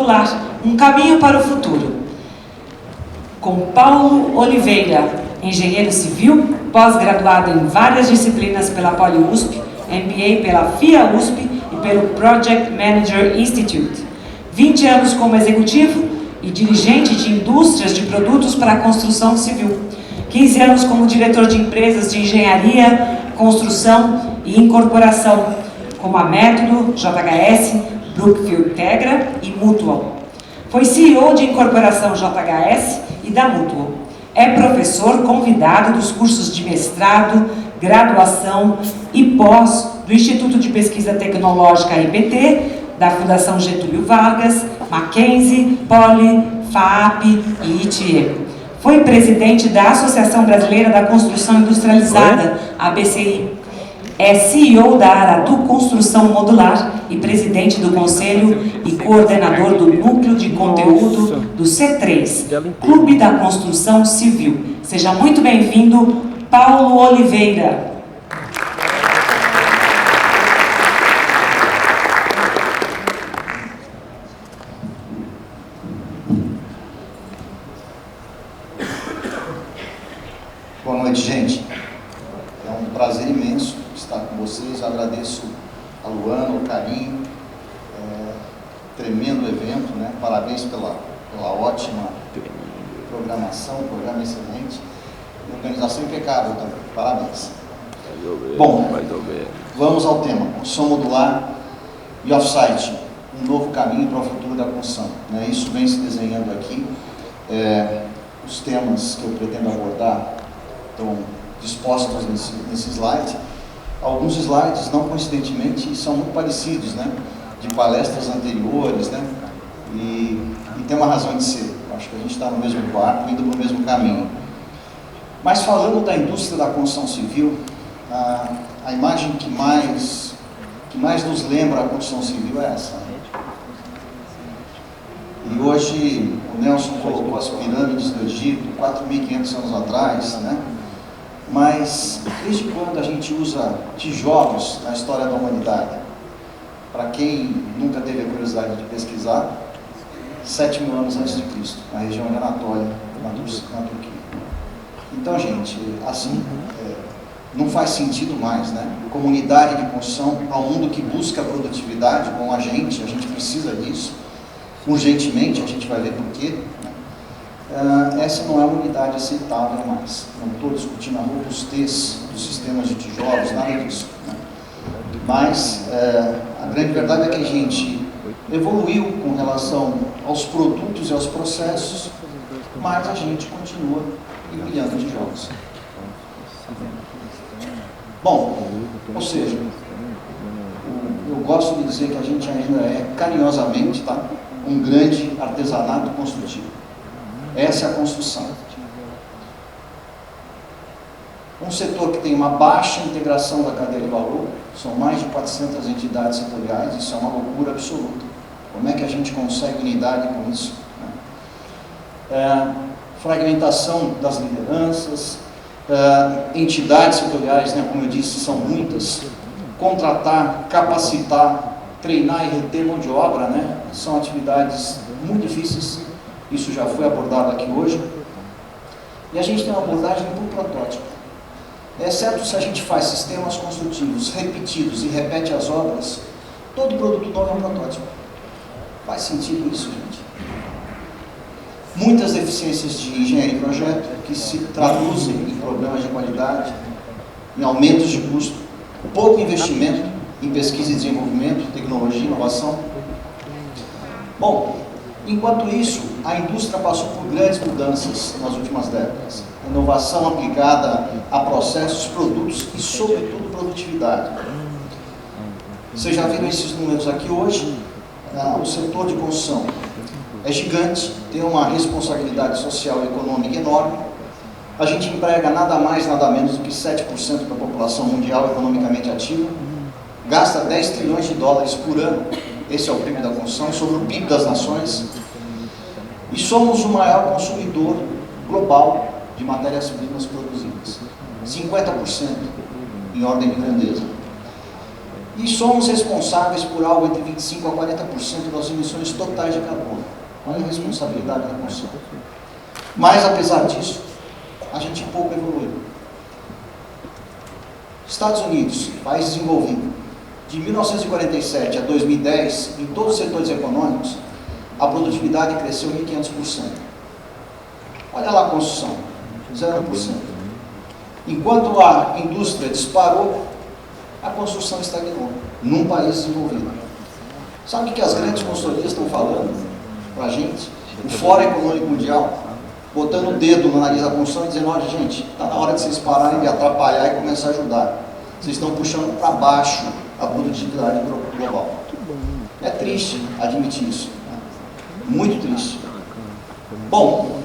Modular, um caminho para o futuro. Com Paulo Oliveira, engenheiro civil, pós-graduado em várias disciplinas pela PoliUSP, MBA pela FIA-USP e pelo Project Manager Institute. 20 anos como executivo e dirigente de indústrias de produtos para a construção civil. 15 anos como diretor de empresas de engenharia, construção e incorporação, como a Método, JHS, Brookfield Tegra e Mutual. Foi CEO de incorporação JHS e da Mutual. É professor convidado dos cursos de mestrado, graduação e pós do Instituto de Pesquisa Tecnológica IPT, da Fundação Getúlio Vargas, Mackenzie, Poli, FAAP e ITIE. Foi presidente da Associação Brasileira da Construção Industrializada, ABCI. É CEO da Aratu Construção Modular e presidente do Conselho e coordenador do Núcleo de Conteúdo do C3, Clube da Construção Civil. Seja muito bem-vindo, Paulo Oliveira. Boa noite, gente. É um prazer imenso estar com vocês. Eu agradeço a Luana, o carinho, tremendo evento, né? Parabéns pela ótima programação, programa excelente, e organização impecável também. Parabéns. Bom, vamos ao tema: construção modular e off-site, um novo caminho para o futuro da construção. Né? Isso vem se desenhando aqui. Os temas que eu pretendo abordar estão dispostos nesse slide. Alguns slides, não coincidentemente, são muito parecidos, né? De palestras anteriores, né? E tem uma razão de ser. Acho que a gente está no mesmo barco, indo para o mesmo caminho. Mas falando da indústria da construção civil, a imagem que mais nos lembra a construção civil é essa. E hoje o Nelson colocou as pirâmides do Egito, 4.500 anos atrás, né? Mas desde quando a gente usa tijolos na história da humanidade? Para quem nunca teve a curiosidade de pesquisar, 7.000 anos antes de Cristo, na região de Anatólia, na Turquia. Então, gente, assim, não faz sentido mais, né? Comunidade de construção, ao mundo que busca a produtividade, como a gente precisa disso, urgentemente, a gente vai ver por quê, né? Essa não é uma unidade aceitável mais. Não estou discutindo a robustez dos sistemas de tijolos, nada disso, né? Mas a grande verdade é que a gente evoluiu com relação aos produtos e aos processos, mas a gente continua empilhando tijolos. Bom, ou seja, eu gosto de dizer que a gente ainda é, carinhosamente, tá, um grande artesanato construtivo. Essa é a construção. Um setor que tem uma baixa integração da cadeia de valor, são mais de 400 entidades setoriais, isso é uma loucura absoluta. Como é que a gente consegue unidade com isso? Fragmentação das lideranças, entidades setoriais, né, como eu disse, são muitas. Contratar, capacitar, treinar e reter mão de obra, né, são atividades muito difíceis. Isso já foi abordado aqui hoje. E a gente tem uma abordagem por protótipo. Exceto se a gente faz sistemas construtivos repetidos e repete as obras, todo produto novo é um protótipo. Faz sentido isso, gente? Muitas deficiências de engenharia e projeto que se traduzem em problemas de qualidade, em aumentos de custo, pouco investimento em pesquisa e desenvolvimento, tecnologia e inovação. Bom, enquanto isso, a indústria passou por grandes mudanças nas últimas décadas. Inovação aplicada a processos, produtos e, sobretudo, produtividade. Vocês já viram esses números aqui hoje? O setor de construção é gigante, tem uma responsabilidade social e econômica enorme. A gente emprega nada mais, nada menos do que 7% da população mundial economicamente ativa, gasta 10 trilhões de dólares por ano, esse é o PIB da construção, sobre o PIB das nações, e somos o maior consumidor global de matérias-primas produzidas, 50% em ordem de grandeza. E somos responsáveis por algo entre 25% a 40% das emissões totais de carbono. Olha a responsabilidade da construção. Mas, apesar disso, a gente pouco evoluiu. Estados Unidos, país desenvolvido, de 1947 a 2010, em todos os setores econômicos, a produtividade cresceu 1.500%. Olha lá a construção, 0%. Enquanto a indústria disparou, a construção estagnou, num país desenvolvido. Sabe o que as grandes consultorias estão falando para a gente? O Fórum Econômico Mundial, botando o dedo no nariz da construção e dizendo: olha, gente, está na hora de vocês pararem de atrapalhar e começar a ajudar. Vocês estão puxando para baixo a produtividade global. É triste admitir isso. Muito triste. Bom,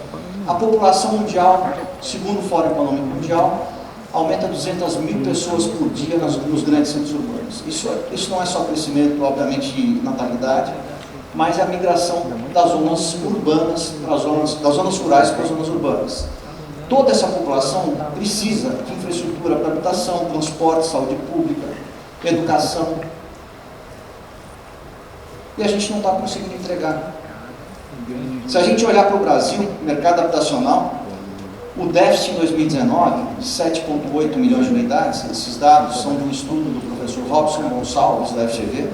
a população mundial, segundo o Fórum Econômico Mundial, aumenta 200 mil pessoas por dia nos grandes centros urbanos. Isso não é só crescimento, obviamente, de natalidade, mas é a migração das zonas urbanas, das zonas rurais para as zonas urbanas. Toda essa população precisa de infraestrutura para habitação, transporte, saúde pública, educação. E a gente não está conseguindo entregar. Se a gente olhar para o Brasil, mercado habitacional, o déficit em 2019, 7,8 milhões de unidades, esses dados são de um estudo do professor Robson Gonçalves, da FGV,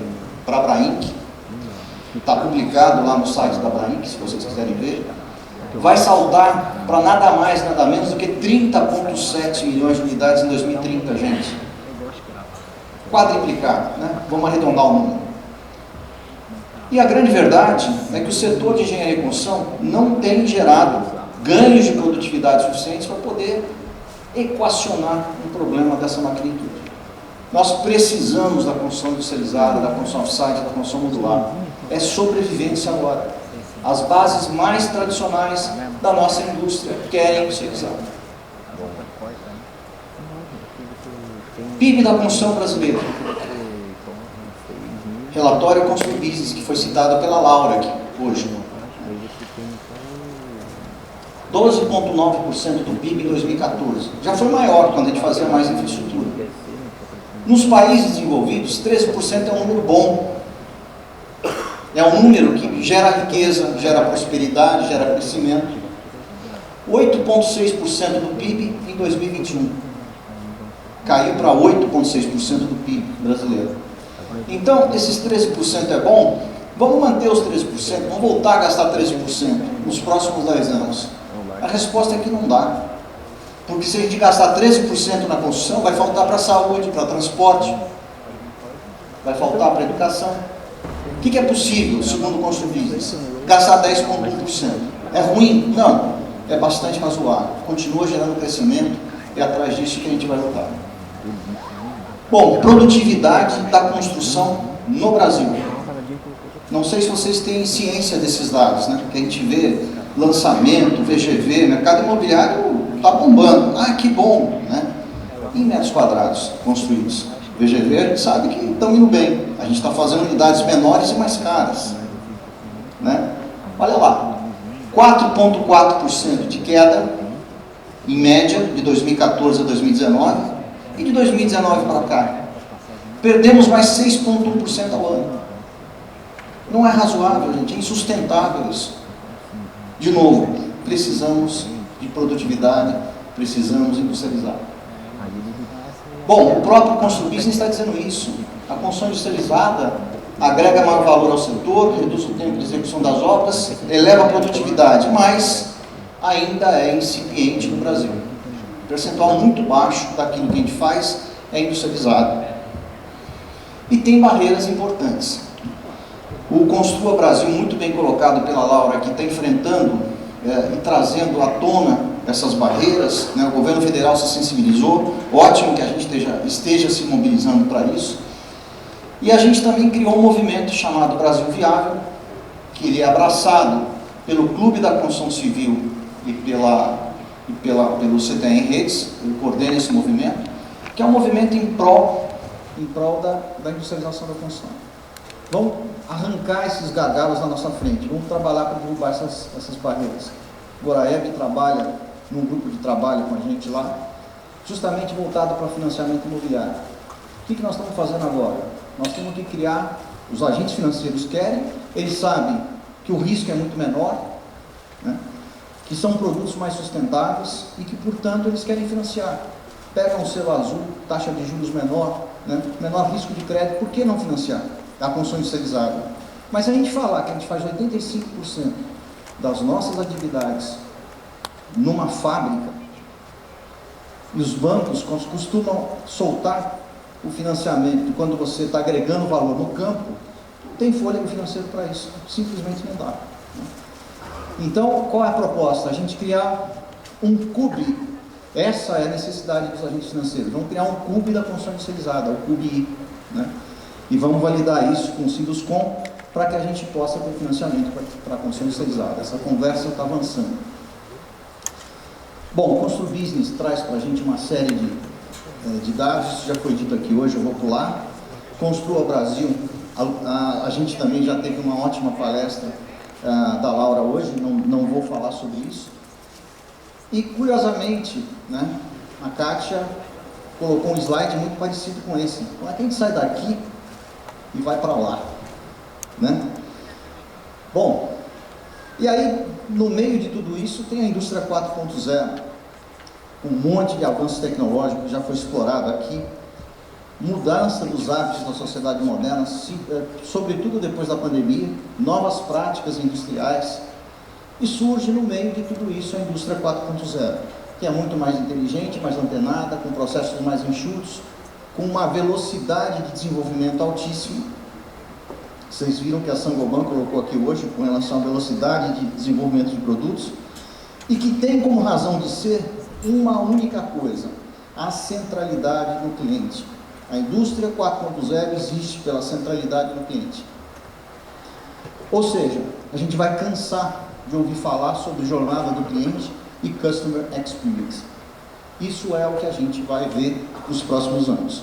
para a Abrainc, está publicado lá no site da Abrainc, se vocês quiserem ver, vai saltar para nada mais, nada menos do que 30,7 milhões de unidades em 2030, gente. Quadriplicado, né? Vamos arredondar o número. E a grande verdade é que o setor de engenharia e construção não tem gerado ganhos de produtividade suficientes para poder equacionar um problema dessa magnitude. Nós precisamos da construção industrializada, da construção off-site, da construção modular. É sobrevivência agora. As bases mais tradicionais da nossa indústria querem industrializar. PIB da construção brasileira. Relatório Constru Business, que foi citado pela Laura aqui hoje. 12,9% do PIB em 2014. Já foi maior quando a gente fazia mais infraestrutura. Nos países desenvolvidos, 13% é um número bom. É um número que gera riqueza, gera prosperidade, gera crescimento. 8,6% do PIB em 2021. Caiu para 8,6% do PIB brasileiro. Então, esses 13% é bom? Vamos manter os 13%, vamos voltar a gastar 13% nos próximos 10 anos. A resposta é que não dá. Porque se a gente gastar 13% na construção, vai faltar para a saúde, para transporte, vai faltar para a educação. O que é possível, segundo o Constru Business? Gastar 10,1%. É ruim? Não. É bastante razoável. Continua gerando crescimento, é atrás disso que a gente vai lutar. Bom, produtividade da construção no Brasil. Não sei se vocês têm ciência desses dados, né? Que a gente vê lançamento, VGV, mercado imobiliário está bombando. Ah, que bom, né? Em metros quadrados construídos. VGV, a gente sabe que estão indo bem. A gente está fazendo unidades menores e mais caras, né? Olha lá, 4,4% de queda, em média, de 2014 a 2019, e de 2019 para cá. Perdemos mais 6,1% ao ano. Não é razoável, gente, é insustentável isso. De novo, precisamos de produtividade, precisamos industrializar. Bom, o próprio Constru Business está dizendo isso. A construção industrializada agrega maior valor ao setor, reduz o tempo de execução das obras, eleva a produtividade, mas ainda é incipiente no Brasil. Um percentual muito baixo daquilo que a gente faz é industrializado. E tem barreiras importantes. O Construa Brasil, muito bem colocado pela Laura, que está enfrentando e trazendo à tona essas barreiras, né? O governo federal se sensibilizou, ótimo que a gente esteja se mobilizando para isso. E a gente também criou um movimento chamado Brasil Viável, que ele é abraçado pelo Clube da Construção Civil e pelo CTN Redes, ele coordena esse movimento, que é um movimento em prol da industrialização da construção. Vamos arrancar esses gargalos na nossa frente, vamos trabalhar para derrubar essas barreiras. O Goraeb trabalha num grupo de trabalho com a gente lá, justamente voltado para financiamento imobiliário. O que nós estamos fazendo agora? Nós temos que criar, os agentes financeiros querem, eles sabem que o risco é muito menor, né? Que são produtos mais sustentáveis e que, portanto, eles querem financiar. Pegam um selo azul, taxa de juros menor, né? Menor risco de crédito, por que não financiar a construção industrializada? Mas se a gente falar que a gente faz 85% das nossas atividades numa fábrica, e os bancos costumam soltar o financiamento quando você está agregando valor no campo, não tem fôlego financeiro para isso, simplesmente não dá. Então, qual é a proposta? A gente criar um CUB. Essa é a necessidade dos agentes financeiros. Vamos criar um CUB da construção industrializada, o CUBI, né? E vamos validar isso com o Sinduscom para que a gente possa ter financiamento para a construção industrializada. Essa conversa está avançando. Bom, o Constru Business traz para a gente uma série de dados, isso já foi dito aqui hoje, eu vou pular. Construa Brasil, a gente também já teve uma ótima palestra da Laura hoje, não vou falar sobre isso. E curiosamente, né, a Kátia colocou um slide muito parecido com esse. Como é que a gente sai daqui e vai para lá, né? Bom, e aí no meio de tudo isso tem a indústria 4.0, um monte de avanço tecnológico que já foi explorado aqui, mudança dos hábitos na sociedade moderna, sobretudo depois da pandemia, novas práticas industriais, e surge no meio de tudo isso a indústria 4.0, que é muito mais inteligente, mais antenada, com processos mais enxutos, com uma velocidade de desenvolvimento altíssima. Vocês viram que a Saint-Gobain colocou aqui hoje com relação à velocidade de desenvolvimento de produtos, e que tem como razão de ser uma única coisa: a centralidade no cliente. A indústria 4.0 existe pela centralidade no cliente. Ou seja, a gente vai cansar de ouvir falar sobre jornada do cliente e Customer Experience. Isso é o que a gente vai ver nos próximos anos.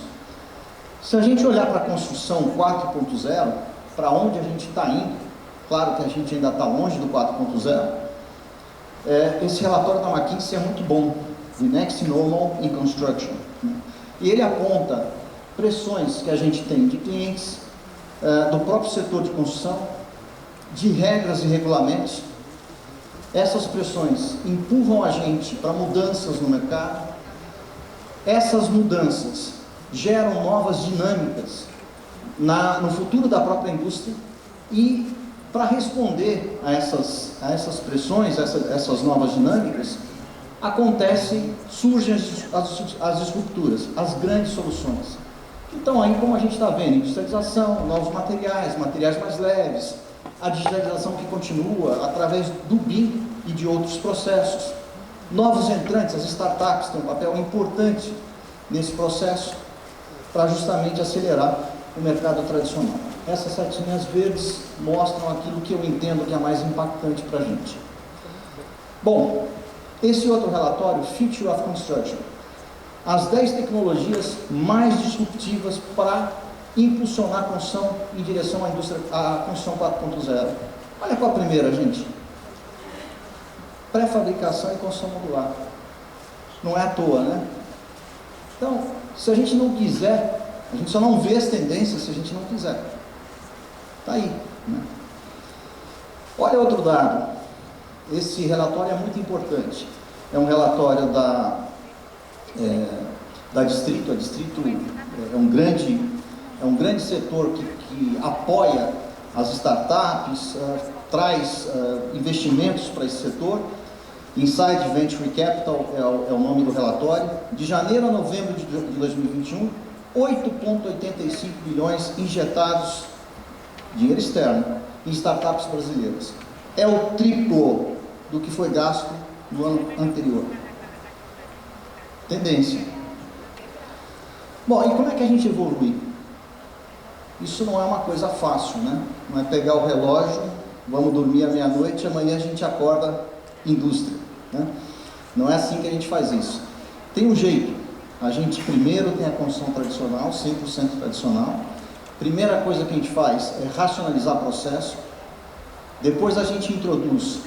Se a gente olhar para a construção 4.0, para onde a gente está indo, claro que a gente ainda está longe do 4.0, esse relatório da McKinsey é muito bom, The Next Normal in Construction, né? E ele aponta pressões que a gente tem de clientes, do próprio setor de construção, de regras e regulamentos. Essas pressões empurram a gente para mudanças no mercado. Essas mudanças geram novas dinâmicas no futuro da própria indústria, e para responder a essas pressões, essas novas dinâmicas, surgem as disrupturas, as grandes soluções. Então, aí, como a gente está vendo, industrialização, novos materiais mais leves, a digitalização que continua através do BIM e de outros processos. Novos entrantes, as startups têm um papel importante nesse processo para justamente acelerar o mercado tradicional. Essas setinhas verdes mostram aquilo que eu entendo que é mais impactante para a gente. Bom, esse outro relatório, Future of Construction, as 10 tecnologias mais disruptivas para impulsionar a construção em direção à construção 4.0. Olha qual a primeira, gente. Pré-fabricação e construção modular. Não é à toa, né? Então, se a gente não quiser, a gente só não vê as tendências se a gente não quiser. Está aí, né? Olha outro dado. Esse relatório é muito importante. É um relatório da Distrito. A Distrito é um grande setor que apoia as startups, traz investimentos para esse setor. Inside Venture Capital é o nome do relatório. De janeiro a novembro de 2021, 8,85 bilhões injetados, dinheiro externo, em startups brasileiras. É o triplo do que foi gasto no ano anterior. Tendência. Bom, e como é que a gente evolui? Isso não é uma coisa fácil, né? Não é pegar o relógio, vamos dormir à meia-noite, amanhã a gente acorda indústria, né? Não é assim que a gente faz isso. Tem um jeito. A gente primeiro tem a construção tradicional, 100% tradicional. Primeira coisa que a gente faz é racionalizar o processo. Depois a gente introduz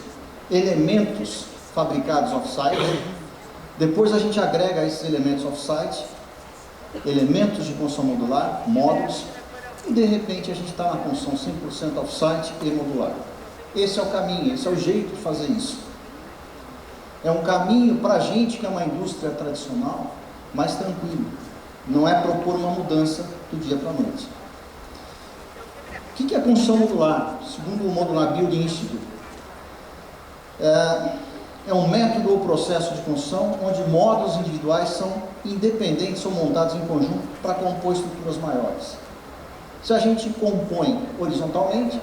elementos fabricados off-site. Depois a gente agrega a esses elementos off-site elementos de construção modular, módulos. e de repente a gente está na construção 100% off-site e modular. Esse é o caminho, esse é o jeito de fazer isso. É um caminho para a gente que é uma indústria tradicional mais tranquilo. Não é propor uma mudança do dia para a noite. O que é a construção modular? Segundo o Modular Building Institute, é um método ou processo de construção onde módulos individuais são independentes, são montados em conjunto para compor estruturas maiores. Se a gente compõe horizontalmente,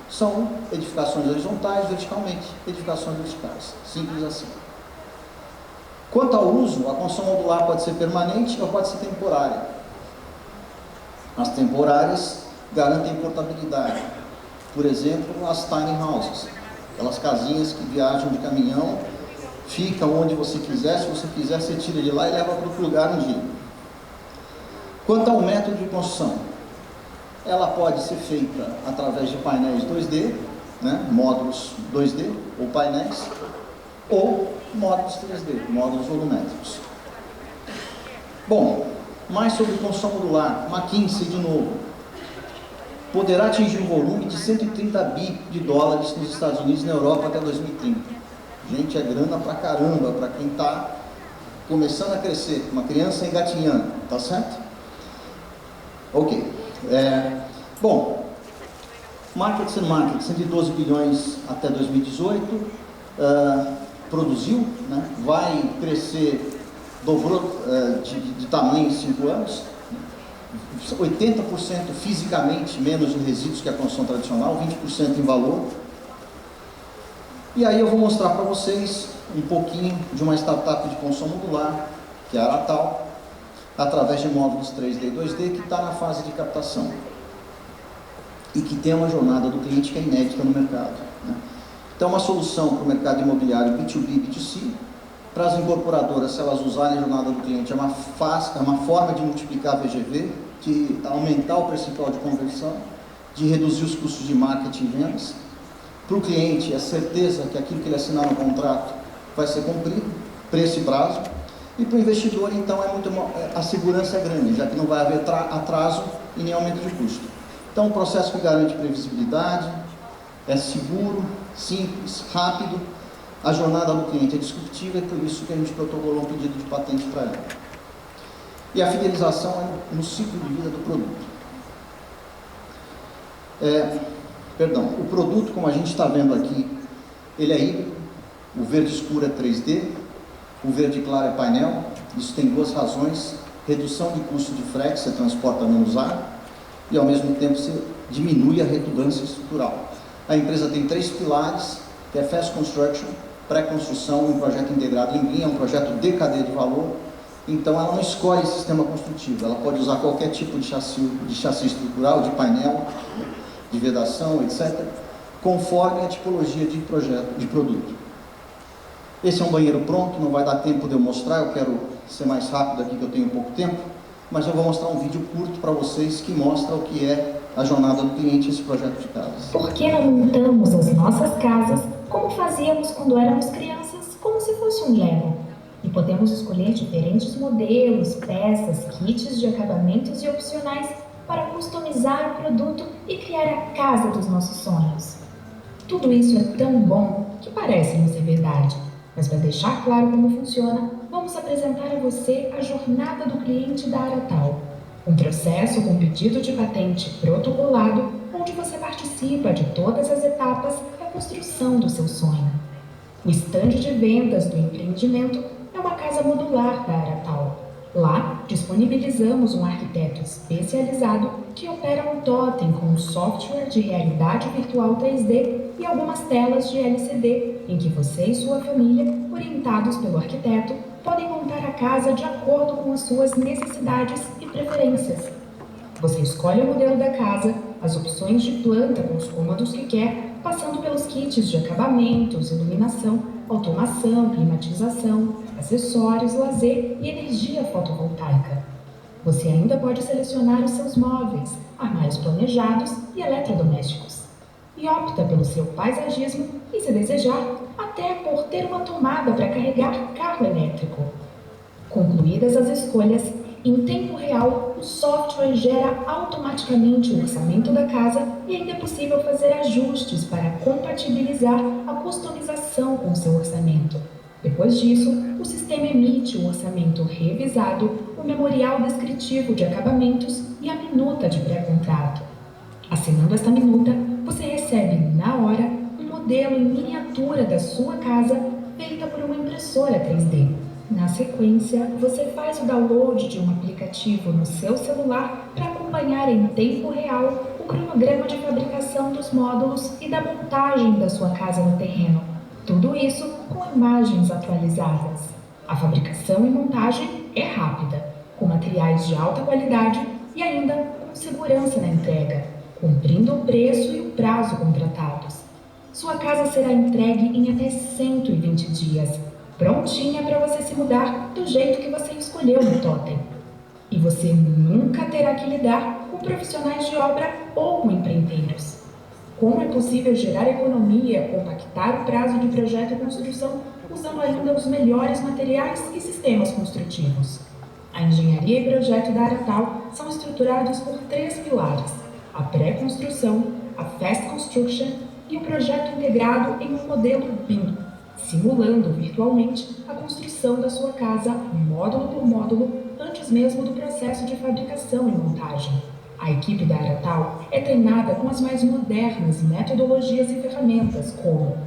são edificações horizontais, verticalmente, edificações verticais. Simples assim. Quanto ao uso, a construção modular pode ser permanente ou pode ser temporária. As temporárias garantem portabilidade. Por exemplo, as tiny houses, aquelas casinhas que viajam de caminhão, ficam onde você quiser, se você quiser você tira de lá e leva para outro lugar um dia. Quanto ao método de construção, ela pode ser feita através de painéis 2D, né, módulos 2D ou painéis, ou módulos 3D, módulos volumétricos. Bom, mais sobre construção modular, McKinsey de novo. Poderá atingir um volume de 130 bi de dólares nos Estados Unidos e na Europa até 2030. Gente, é grana pra caramba para quem está começando a crescer, uma criança engatinhando, tá certo? Ok. Bom, Markets and Markets, 112 bilhões até 2018, produziu, né, vai crescer, dobrou de tamanho em 5 anos, 80% fisicamente menos de resíduos que a construção tradicional, 20% em valor. E aí eu vou mostrar para vocês um pouquinho de uma startup de construção modular, que é a Aratal, através de módulos 3D e 2D, que está na fase de captação e que tem uma jornada do cliente que é inédita no mercado, né? Então, uma solução para o mercado imobiliário B2B e B2C, para as incorporadoras, se elas usarem a jornada do cliente, é uma forma de multiplicar a VGV, de aumentar o percentual de conversão, de reduzir os custos de marketing e vendas. Para o cliente, é certeza que aquilo que ele assinar no contrato vai ser cumprido, preço e prazo. E para o investidor, então, a segurança é grande, já que não vai haver atraso e nem aumento de custo. Então, um processo que garante previsibilidade, é seguro, simples, rápido, a jornada do cliente é disruptiva, e por isso que a gente protocolou um pedido de patente para ela. E a fidelização é no ciclo de vida do produto. O produto, como a gente está vendo aqui, ele é híbrido, o verde escuro é 3D, o verde claro é painel. Isso tem duas razões: redução de custo de frete, você transporta menos ar, e ao mesmo tempo você diminui a redundância estrutural. A empresa tem 3 pilares, que é Fast Construction, pré-construção e um projeto integrado em BIM, é um projeto de cadeia de valor. Então ela não escolhe sistema construtivo, ela pode usar qualquer tipo de chassi estrutural, de painel, de vedação, etc., conforme a tipologia de projeto, de produto. Esse é um banheiro pronto, não vai dar tempo de eu mostrar, eu quero ser mais rápido aqui que eu tenho pouco tempo, mas eu vou mostrar um vídeo curto para vocês que mostra o que é a jornada do cliente, esse projeto de casa. Por que não montamos as nossas casas como fazíamos quando éramos crianças, como se fosse um Lego? E podemos escolher diferentes modelos, peças, kits de acabamentos e opcionais para customizar o produto e criar a casa dos nossos sonhos. Tudo isso é tão bom que parece não ser verdade, mas para deixar claro como funciona, vamos apresentar a você a jornada do cliente da Aratal. Um processo com pedido de patente protocolado, onde você participa de todas as etapas da construção do seu sonho. O estande de vendas do empreendimento é uma casa modular da Aratal. Lá, disponibilizamos um arquiteto especializado que opera um totem com um software de realidade virtual 3D e algumas telas de LCD, em que você e sua família, orientados pelo arquiteto, podem montar a casa de acordo com as suas necessidades e preferências. Você escolhe o modelo da casa, as opções de planta com os cômodos que quer, passando pelos kits de acabamentos, iluminação, automação, climatização, acessórios, lazer e energia fotovoltaica. Você ainda pode selecionar os seus móveis, armários planejados e eletrodomésticos. E opta pelo seu paisagismo e, se desejar, até por ter uma tomada para carregar carro elétrico. Concluídas as escolhas, Em tempo real, o software gera automaticamente o orçamento da casa e ainda é possível fazer ajustes para compatibilizar a customização com seu orçamento. Depois disso, o sistema emite o orçamento revisado, o memorial descritivo de acabamentos e a minuta de pré-contrato. Assinando esta minuta, você recebe, na hora, um modelo em miniatura da sua casa feita por uma impressora 3D. Na sequência, você faz o download de um aplicativo no seu celular para acompanhar em tempo real o cronograma de fabricação dos módulos e da montagem da sua casa no terreno. Tudo isso com imagens atualizadas. A fabricação e montagem é rápida, com materiais de alta qualidade e ainda com segurança na entrega, cumprindo o preço e o prazo contratados. Sua casa será entregue em até 120 dias, prontinha para você se mudar do jeito que você escolheu no Totem. E você nunca terá que lidar com profissionais de obra ou com empreiteiros. Como é possível gerar economia, compactar o prazo de projeto e construção usando ainda os melhores materiais e sistemas construtivos? A engenharia e projeto da Aratal são estruturados por 3 pilares: a pré-construção, a Fast Construction e o projeto integrado em um modelo BIM, simulando virtualmente a construção da sua casa, módulo por módulo, antes mesmo do processo de fabricação e montagem. A equipe da Aratal é treinada com as mais modernas metodologias e ferramentas, como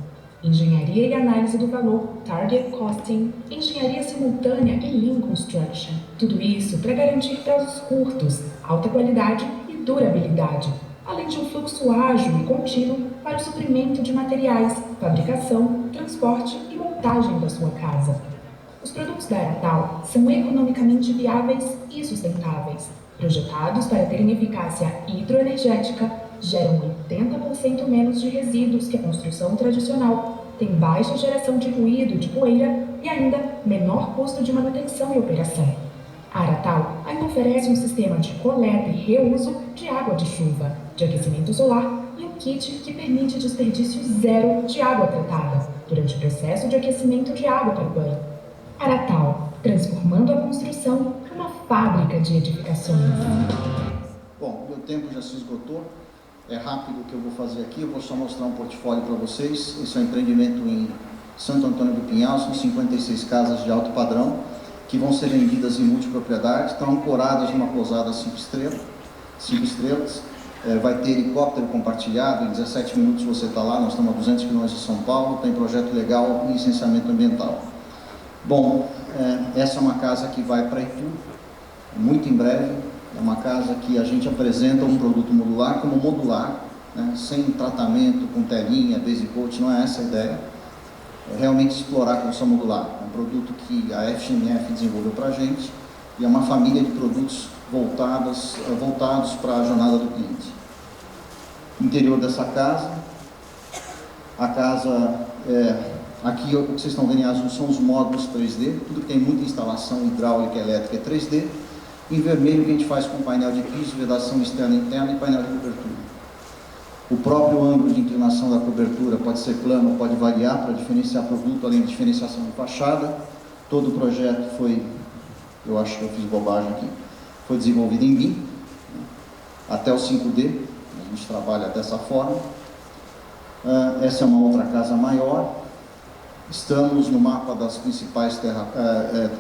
engenharia e análise do valor, target costing, engenharia simultânea e lean construction. Tudo isso para garantir prazos curtos, alta qualidade e durabilidade, além de um fluxo ágil e contínuo para o suprimento de materiais, fabricação, transporte e montagem da sua casa. Os produtos da Aratal são economicamente viáveis e sustentáveis. Projetados para terem eficácia hidroenergética, geram 80% menos de resíduos que a construção tradicional, têm baixa geração de ruído e de poeira e ainda menor custo de manutenção e operação. A Aratal ainda oferece um sistema de coleta e reuso de água de chuva, de aquecimento solar e um kit que permite desperdício zero de água tratada durante o processo de aquecimento de água para banho. Aratal, transformando a construção numa fábrica de edificações. Bom, meu tempo já se esgotou. É rápido o que eu vou fazer aqui. Eu vou só mostrar um portfólio para vocês. Esse é um empreendimento em Santo Antônio do Pinhal. São 56 casas de alto padrão que vão ser vendidas em multipropriedade. Estão ancoradas numa pousada 5 estrelas. Vai ter helicóptero compartilhado. Em 17 minutos você está lá. Nós estamos a 200 km de São Paulo. Tem projeto legal e licenciamento ambiental. Bom, essa é uma casa que vai para Itu, muito em breve. É uma casa que a gente apresenta um produto modular como modular, né, sem tratamento, com telinha, base coat, não é essa a ideia. É realmente explorar a construção modular. É um produto que a FGMF desenvolveu para a gente e é uma família de produtos voltados para a jornada do cliente. Interior dessa casa, a casa aqui o que vocês estão vendo em azul são os módulos 3D, tudo que tem muita instalação hidráulica e elétrica é 3D. Em vermelho que a gente faz com painel de piso, vedação externa e interna e painel de cobertura. O próprio ângulo de inclinação da cobertura pode ser plano, pode variar para diferenciar produto, além de diferenciação de fachada. Todo o projeto foi, eu acho que eu fiz bobagem aqui, foi desenvolvido em BIM, até o 5D, a gente trabalha dessa forma. Essa é uma outra casa maior. Estamos no mapa das principais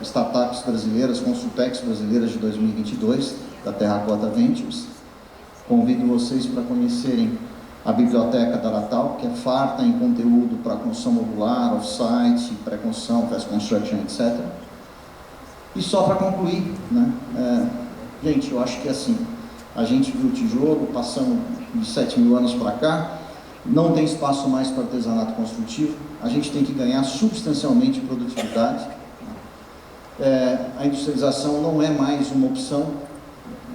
startups brasileiras, Consultex brasileiras de 2022, da Terracota Ventures. Convido vocês para conhecerem a biblioteca da Aratal, que é farta em conteúdo para construção modular, off-site, pré-construção, fast construction, etc. E só para concluir, né? Gente, eu acho que assim, a gente viu o tijolo, passamos de 7 mil anos para cá, não tem espaço mais para artesanato construtivo, a gente tem que ganhar substancialmente produtividade. A industrialização não é mais uma opção,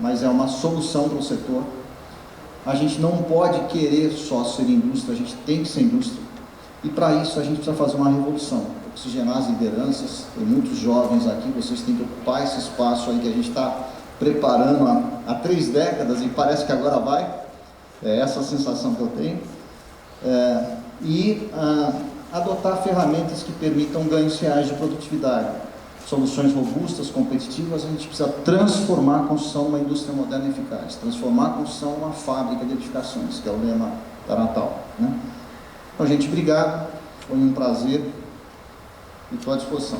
mas é uma solução para o setor. A gente não pode querer só ser indústria, a gente tem que ser indústria. E para isso a gente precisa fazer uma revolução, oxigenar as lideranças. Tem muitos jovens aqui, vocês têm que ocupar esse espaço aí que a gente está preparando há 3 décadas e parece que agora vai. É essa a sensação que eu tenho. Adotar ferramentas que permitam ganhos reais de produtividade. soluções robustas, competitivas, a gente precisa transformar a construção numa indústria moderna e eficaz, transformar a construção numa fábrica de edificações, que é o lema da Natal, né? Então, gente, obrigado, foi um prazer e estou à disposição.